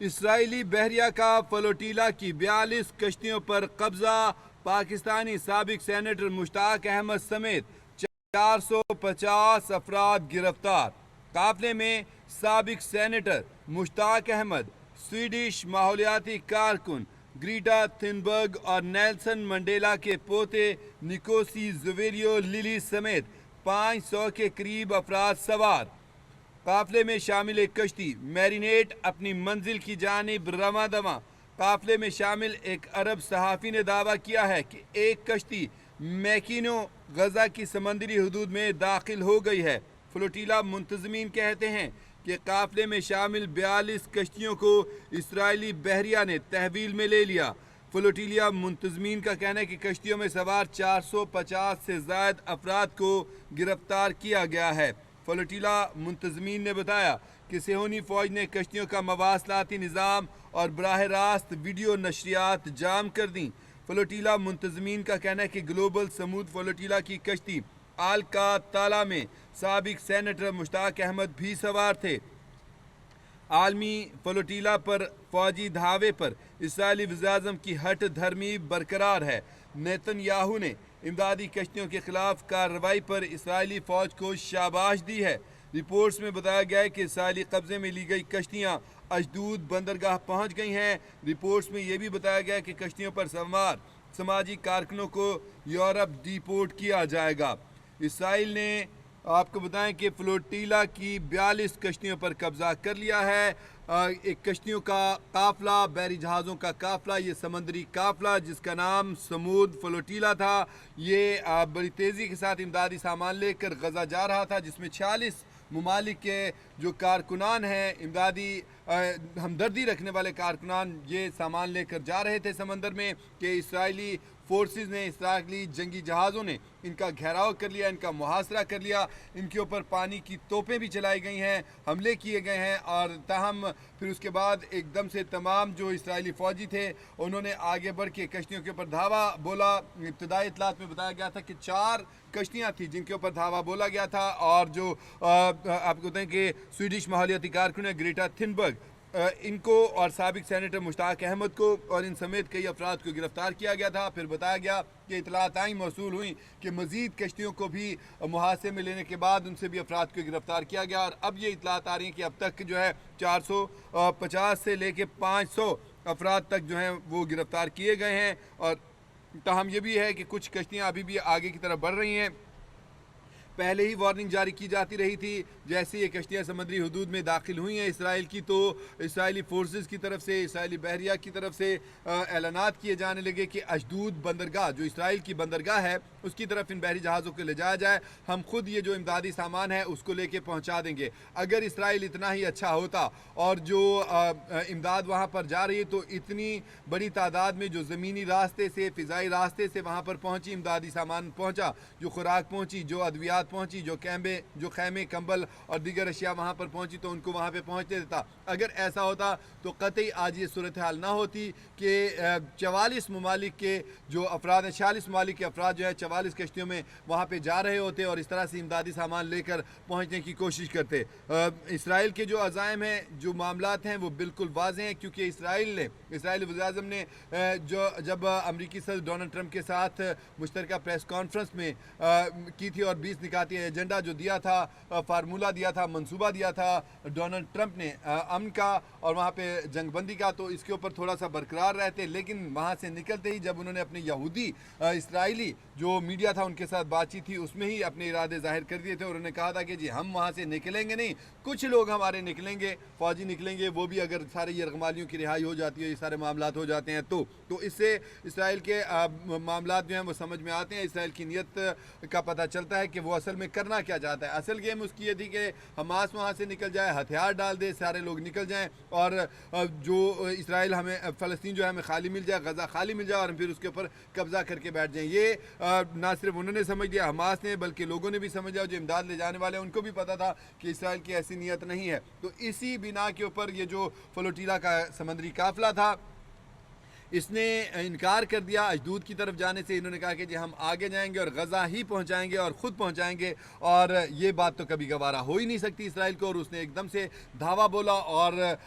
Israeli बहरिया का फलोटीला की 42 कश्तियों पर कब्जा। पाकिस्तानी साबिक सेनेटर मुश्ताक अहमद समेत 450 अफराद गिरफ्तार। काफिले में साबिक सेनेटर मुश्ताक अहमद, स्वीडिश माहौलियाती कारकुन ग्रीटा थिनबर्ग और नेल्सन मंडेला के पोते निकोसी जुवेरियो लिली समेत 500 के करीब अफराद सवार। काफिले में शामिल एक कश्ती मैरिनेट अपनी मंजिल की जानिब रवां दवा। काफिले में शामिल एक अरब सहाफ़ी ने दावा किया है कि एक कश्ती मैकिनो गजा की समंदरी हदूद में दाखिल हो गई है। फ्लोटीला मुंतजमीन कहते हैं कि काफिले में शामिल 42 कश्तियों को इसराइली बहरिया ने तहवील में ले लिया। फ्लोटीलिया मुंतजमीन का कहना है कि कश्तियों में सवार 450 से ज़ायद अफराद को गिरफ्तार किया गया है। फ्लोटीला मुंतजमीन ने बताया कि सेहोनी फ़ौज ने कश्तियों का मवासलाती निज़ाम और बराह रास्त वीडियो नशरियात जाम कर दी। फ्लोटीला मुंतजमीन का कहना है कि ग्लोबल समूद फ्लोटीला की कश्ती आल का ताला में साबिक सेनेटर मुश्ताक अहमद भी सवार थे। आलमी फ्लोटीला पर फौजी धावे पर इसराइली वज़ीर-ए-आज़म की हट धर्मी बरकरार है। नेतन्याहू ने इमदादी कश्तियों के खिलाफ कार्रवाई पर इसराइली फ़ौज को शाबाश दी है। रिपोर्ट्स में बताया गया है कि इसराइली कब्जे में ली गई कश्तियाँ अशदूद बंदरगाह पहुँच गई हैं। रिपोर्ट्स में यह भी बताया गया है कि कश्तियों पर सवार समाजी कारकुनों को यूरोप डिपोर्ट किया जाएगा। इसराइल ने आपको बताएं कि फ्लोटीला की 42 कश्तियों पर कब्जा कर लिया है। एक कश्तियों का काफ़िला, बहरी जहाज़ों का काफ़िला, ये समंदरी काफ़िला जिसका नाम समूद फ्लोटीला था, ये बड़ी तेज़ी के साथ इमदादी सामान लेकर गजा जा रहा था, जिसमें 46 ममालिक के जो कारकुनान हैं, इमदादी हमदर्दी रखने वाले कारकुनान, ये सामान लेकर जा रहे थे समंदर में कि इसराइली फोर्सेस ने, इसराइली जंगी जहाज़ों ने इनका घेराव कर लिया, इनका मुहासरा कर लिया। इनके ऊपर पानी की तोपें भी चलाई गई हैं, हमले किए गए हैं और ताहम फिर उसके बाद एकदम से तमाम जो इसराइली फ़ौजी थे उन्होंने आगे बढ़ के कश्तियों के ऊपर धावा बोला। इब्तदाई इतलात में बताया गया था कि 4 कश्तियाँ थी जिनके ऊपर धावा बोला गया था और जो आपको बताएं कि स्वीडिश माहौलियाती कारकुन है ग्रेटा थिनबर्ग, इनको और साबिक सेनेटर मुश्ताक अहमद को और इन समेत कई अफराद को गिरफ्तार किया गया था। फिर बताया गया कि इतलात आई मौसूल हुई कि मज़ीद कश्तियों को भी मुहासे में लेने के बाद उनसे भी अफराद को गिरफ्तार किया गया और अब ये इतलात आ रही हैं कि अब तक जो है 450 से लेके 500 अफराद तक जो हैं वो गिरफ्तार किए गए हैं। और ताहम ये भी है कि कुछ कश्तियाँ अभी भी आगे की तरफ बढ़ रही हैं। पहले ही वार्निंग जारी की जाती रही थी जैसे ये कश्तियाँ समुद्री हदूद में दाखिल हुई हैं इसराइल की, तो इसराइली फोर्सेस की तरफ से, इसराइली बहरिया की तरफ से ऐलानात किए जाने लगे कि अशदूद बंदरगाह जो इसराइल की बंदरगाह है उसकी तरफ इन बहरी जहाज़ों को ले जाया जाए, हम खुद ये जो इमदादी सामान है उसको लेके पहुँचा देंगे। अगर इसराइल इतना ही अच्छा होता और जो इमदाद वहाँ पर जा रही है तो इतनी बड़ी तादाद में जो ज़मीनी रास्ते से, फ़िज़ाई रास्ते से वहाँ पर पहुँची इमदादी सामान पहुँचा, जो खुराक पहुँची, जो अद्वियात पहुंची, जो खैमे कंबल और दीगर अशिया वहाँ पर पहुंची तो उनको वहाँ पे पहुँचने देता। अगर ऐसा होता तो कतई आज ये सूरत हाल ना होती कि 44 ममालिक के जो अफराद हैं, 46 ममालिक के अफराद जो है 44 कश्तियों में वहाँ पे जा रहे होते और इस तरह से इमदादी सामान लेकर पहुँचने की कोशिश करते। इसराइल के जो अज़ाइम हैं, जो मामलात हैं वो बिल्कुल वाज़ेह हैं क्योंकि इसराइली वज़ीर-ए-आज़म ने जब अमरीकी सदर डोनाल्ड ट्रंप के साथ मुश्तरका प्रेस कॉन्फ्रेंस में की थी और 20 निकाती एजेंडा जो दिया था, फार्मूला दिया था, मंसूबा दिया था डोनाल्ड ट्रंप ने अमन का और वहाँ पे जंगबंदी का, तो इसके ऊपर थोड़ा सा बरकरार रहते। लेकिन वहाँ से निकलते ही जब उन्होंने अपने यहूदी इसराइली जो मीडिया था उनके साथ बातचीत थी उसमें ही अपने इरादे जाहिर कर दिए थे और उन्होंने कहा था कि जी हम वहाँ से निकलेंगे नहीं, कुछ लोग हमारे निकलेंगे, फ़ौजी निकलेंगे, वो भी अगर सारे यरगमालियों की रिहाई हो जाती है, ये सारे मामलात हो जाते हैं तो इससे इसराइल के मामलात जो हैं वो समझ में आते हैं। इसराइल की नीयत का पता चलता है कि वो असल में करना क्या चाहता है। असल गेम उसकी ये थी कि हमास वहाँ से निकल जाए, हथियार डाल दे, सारे लोग निकल जाएं और जो इसराइल हमें फ़लस्तीन जो है हमें खाली मिल जाए, गज़ा खाली मिल जाए और हम फिर उसके ऊपर कब्ज़ा करके बैठ जाएं। ये ना सिर्फ उन्होंने समझ लिया हमास ने, बल्कि लोगों ने भी समझ लिया, जो इमदाद ले जाने वाले हैं उनको भी पता था कि इसराइल की ऐसी नीयत नहीं है। तो इसी बिना के ऊपर ये जो फ्लोटीला का समंदरी काफ़िला था इसने इनकार कर दिया अशदूद की तरफ जाने से। इन्होंने कहा कि जी हम आगे जाएंगे और गज़ा ही पहुंचाएंगे और ख़ुद पहुंचाएंगे, और ये बात तो कभी गवारा हो ही नहीं सकती इसराइल को। और उसने एकदम से धावा बोला और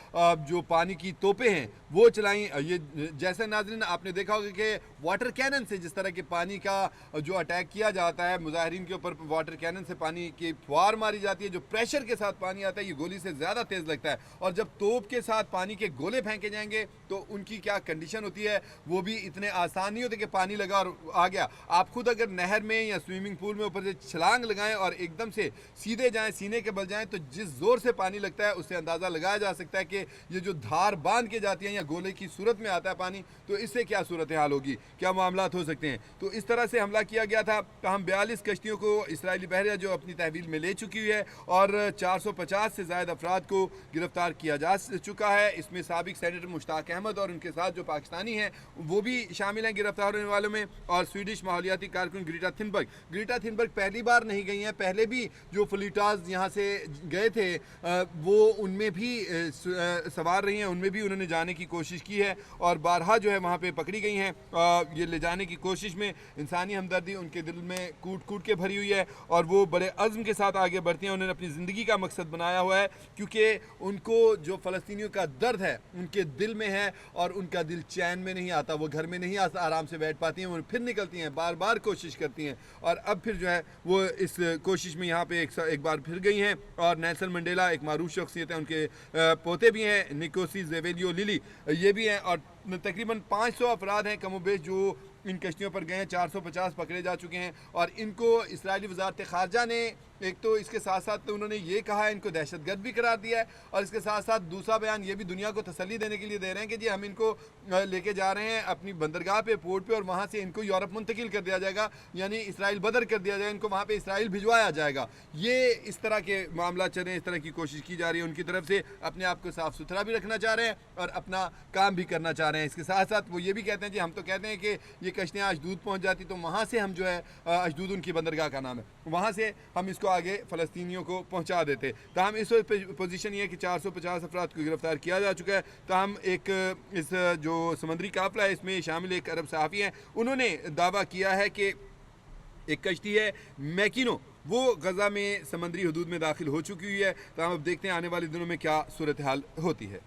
जो पानी की तोपें हैं वो चलाई। ये जैसे नाज़रीन आपने देखा होगा कि वाटर कैनन से जिस तरह के पानी का जो अटैक किया जाता है, मुजाहिरीन के ऊपर वाटर कैनन से पानी की फुहार मारी जाती है, जो प्रेशर के साथ पानी आता है ये गोली से ज़्यादा तेज़ लगता है। और जब तोप के साथ पानी के गोले फेंके जाएंगे तो उनकी क्या कंडीशन होती है, वो भी इतने आसान नहीं होते कि पानी लगा और आ गया। आप खुद अगर नहर में या स्विमिंग पूल में ऊपर से छलांग लगाएं और एकदम से सीधे जाएं, सीने के बल जाएं, तो जिस ज़ोर से पानी लगता है उससे अंदाज़ा लगाया जा सकता है कि ये जो धार बांध के जाती है या गोले की सूरत में आता है पानी, तो इससे क्या सूरत हाल होगी, क्या मामलात हो सकते हैं। तो इस तरह से हमला किया गया था। तमाम 42 कश्तियों को इसराइली बहरिया जो अपनी तहवील में ले चुकी हुई है और 450 से ज़ायद अफराद को गिरफ्तार किया जा चुका है। इसमें साबिक सेनेटर मुश्ताक अहमद और उनके साथ जो पाकिस्तानी हैं वो भी शामिल हैं गिरफ्तार होने वालों में, और स्वीडिश माहौलियाती कारकुन ग्रीटा थिनबर्ग पहली बार नहीं गई हैं। पहले भी जो फ्लीटाज यहाँ से गए थे वो उनमें भी सवार रही हैं, उनमें भी उन्होंने जाने की कोशिश की है और बारहा जो है वहाँ पे पकड़ी गई हैं। ये ले जाने की कोशिश में इंसानी हमदर्दी उनके दिल में कूट कूट के भरी हुई है और वो बड़े अज़्म के साथ आगे बढ़ती हैं। उन्होंने अपनी ज़िंदगी का मकसद बनाया हुआ है, क्योंकि उनको जो फ़लस्तीनियों का दर्द है उनके दिल में है और उनका दिल चैन में नहीं आता। वो घर में नहीं आराम से बैठ पाती हैं, वो फिर निकलती हैं, बार बार कोशिश करती हैं और अब फिर जो है वो इस कोशिश में यहाँ पे एक बार फिर गई हैं। और नेल्सन मंडेला एक मारूफ शख्सियत है, उनके पोते भी हैं, निकोसी ज़ेवेलियो लिली ये भी हैं, और तकरीबन 500 अफराद हैं कमोबेश जो इन कश्तियों पर गए हैं। 450 पकड़े जा चुके हैं और इनको इसराइली वज़ारत ख़ारजा ने एक तो इसके साथ साथ तो उन्होंने ये कहा है, इनको दहशतगर्द भी करार दिया है, और इसके साथ साथ दूसरा बयान ये भी दुनिया को तसल्ली देने के लिए दे रहे हैं कि जी हम इनको लेके जा रहे हैं अपनी बंदरगाह पे, पोर्ट पे, और वहाँ से इनको यूरोप मुंतकिल कर दिया जाएगा, यानी इसराइल बदर कर दिया जाएगा, इनको वहाँ पे इसराइल भिजवाया जाएगा। ये इस तरह के मामला चले, इस तरह की कोशिश की जा रही है उनकी तरफ से। अपने आप को साफ़ सुथरा भी रखना चाह रहे हैं और अपना काम भी करना चाह रहे हैं। इसके साथ साथ वो ये भी कहते हैं जी हम तो कहते हैं कि ये कश्तियाँ अशदूद पहुँच जाती तो वहाँ से हम जो है, अशदूद उनकी बंदरगाह का नाम है, वहाँ से हम इसको आगे फ़लस्तीनियों को पहुँचा देते। ताहम इस वक्त पोजीशन ये है कि 450 अफराद को गिरफ्तार किया जा चुका है। ताहम एक इस जो समुद्री काफिला है इसमें शामिल एक अरब सहाफ़ी हैं, उन्होंने दावा किया है कि एक कश्ती है मैकिनो, वो गज़ा में समंदरी हदूद में दाखिल हो चुकी हुई है। तो हम अब देखते हैं आने वाले दिनों में क्या सूरत हाल होती है।